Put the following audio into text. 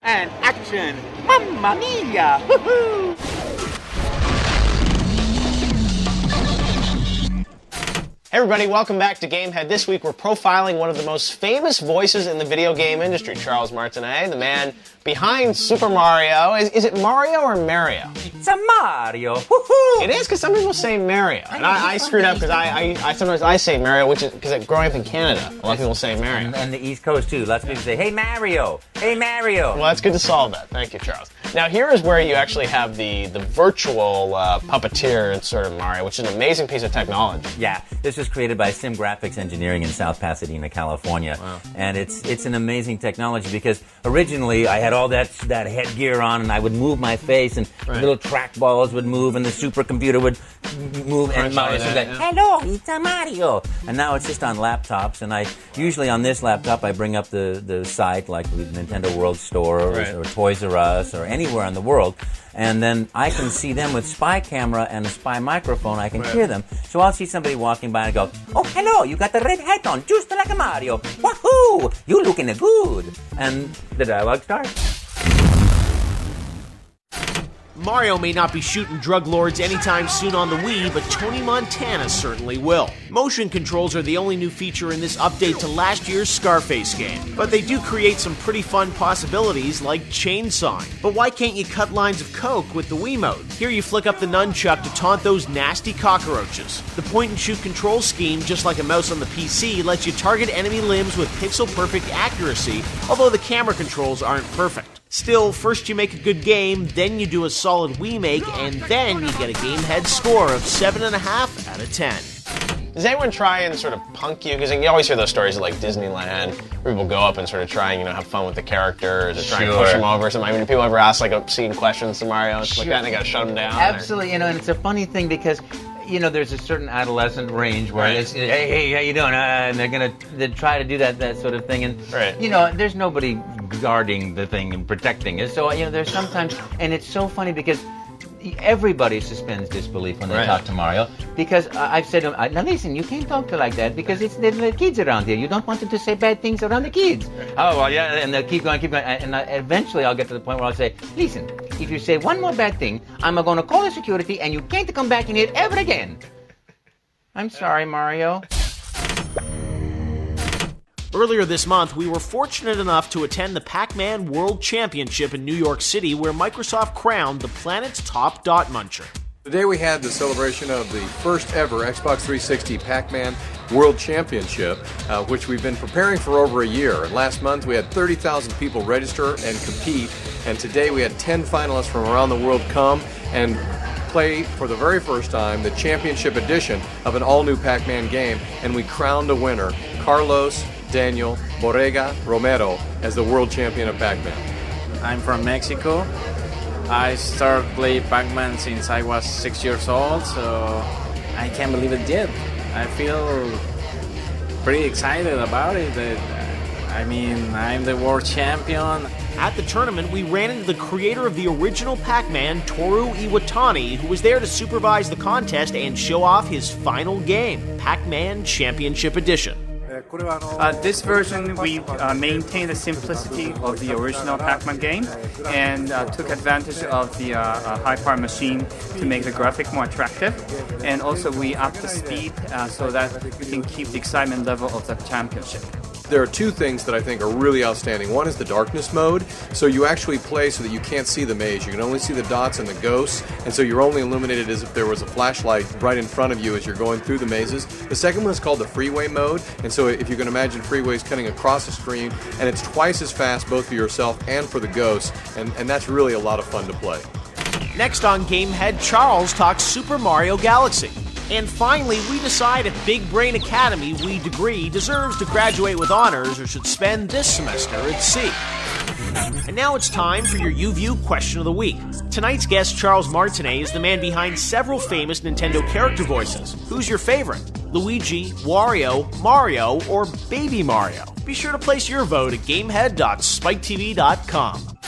And action! Mamma mia! Woohoo! Hey everybody, welcome back to Gamehead. This week we're profiling one of the most famous voices in the video game industry, Charles Martinet, the man behind Super Mario. Is it Mario or Mario? It's a Mario! Woohoo! It is, because some people say Mario. And I screwed up because I sometimes say Mario, which is because growing up in Canada, a lot of people say Mario. And the East Coast too. Lots of people say, hey Mario! Hey Mario! Well, that's good to solve that. Thank you, Charles. Now here is where you actually have the virtual puppeteer in sort of Mario, which is an amazing piece of technology. Yeah, this was created by Sim Graphics Engineering in South Pasadena, California. Wow. And it's an amazing technology because originally I had all that headgear on and I would move my face and little trackballs would move and the supercomputer would move and Mario would go, hello, it's a Mario! And now it's just on laptops, and I usually on this laptop I bring up the site like the Nintendo World Store or Toys R Us or anywhere in the world, and then I can see them with spy camera and a spy microphone. I can hear them. So I'll see somebody walking by and go, oh, hello, you got the red hat on, just like a Mario. Wahoo! You looking good. And the dialogue starts. Mario may not be shooting drug lords anytime soon on the Wii, but Tony Montana certainly will. Motion controls are the only new feature in this update to last year's Scarface game, but they do create some pretty fun possibilities like chainsawing. But why can't you cut lines of coke with the Wii mode? Here you flick up the nunchuck to taunt those nasty cockroaches. The point-and-shoot control scheme, just like a mouse on the PC, lets you target enemy limbs with pixel-perfect accuracy, although the camera controls aren't perfect. Still, first you make a good game, then you do a solid Wii make, and then you get a Gamehead score of 7.5 out of 10. Does anyone try and sort of punk you? Because you always hear those stories of like Disneyland, where people go up and sort of try and have fun with the characters, or try and push them over or something. I mean, do people ever ask like obscene questions to Mario and stuff like that, and they gotta shut them down? Absolutely, and it's a funny thing because there's a certain adolescent range where it's, hey, how you doing? And they try to do that sort of thing, and there's nobody guarding the thing and protecting it. So there's sometimes, and it's so funny because everybody suspends disbelief when they talk to Mario, because I've said to him, now listen, you can't talk to like that because it's the kids around here. You don't want them to say bad things around the kids. Oh, well, yeah, and they'll keep going, and eventually I'll get to the point where I'll say, listen, if you say one more bad thing, I'm going to call the security and you can't come back in here ever again. I'm sorry, Mario. Earlier this month, we were fortunate enough to attend the Pac-Man World Championship in New York City, where Microsoft crowned the planet's top dot muncher. Today we had the celebration of the first ever Xbox 360 Pac-Man World Championship, which we've been preparing for over a year. And last month we had 30,000 people register and compete, and today we had 10 finalists from around the world come and play for the very first time the championship edition of an all-new Pac-Man game, and we crowned a winner, Carlos Daniel Borrega Romero, as the world champion of Pac-Man. I'm from Mexico. I started playing Pac-Man since I was 6 years old, so I can't believe it yet. I feel pretty excited about it. I mean, I'm the world champion. At the tournament, we ran into the creator of the original Pac-Man, Toru Iwatani, who was there to supervise the contest and show off his final game, Pac-Man Championship Edition. This version, we maintained the simplicity of the original Pac-Man game and took advantage of the high-power machine to make the graphic more attractive. And also we upped the speed so that we can keep the excitement level of the championship. There are two things that I think are really outstanding. One is the darkness mode, so you actually play so that you can't see the maze. You can only see the dots and the ghosts, and so you're only illuminated as if there was a flashlight right in front of you as you're going through the mazes. The second one is called the freeway mode, and so if you can imagine freeways cutting across the screen, and it's twice as fast both for yourself and for the ghosts, and that's really a lot of fun to play. Next on Gamehead, Charles talks Super Mario Galaxy. And finally, we decide if Big Brain Academy Wii degree deserves to graduate with honors or should spend this semester at sea. And now it's time for your UView Question of the Week. Tonight's guest, Charles Martinet, is the man behind several famous Nintendo character voices. Who's your favorite? Luigi, Wario, Mario, or Baby Mario? Be sure to place your vote at gamehead.spiketv.com.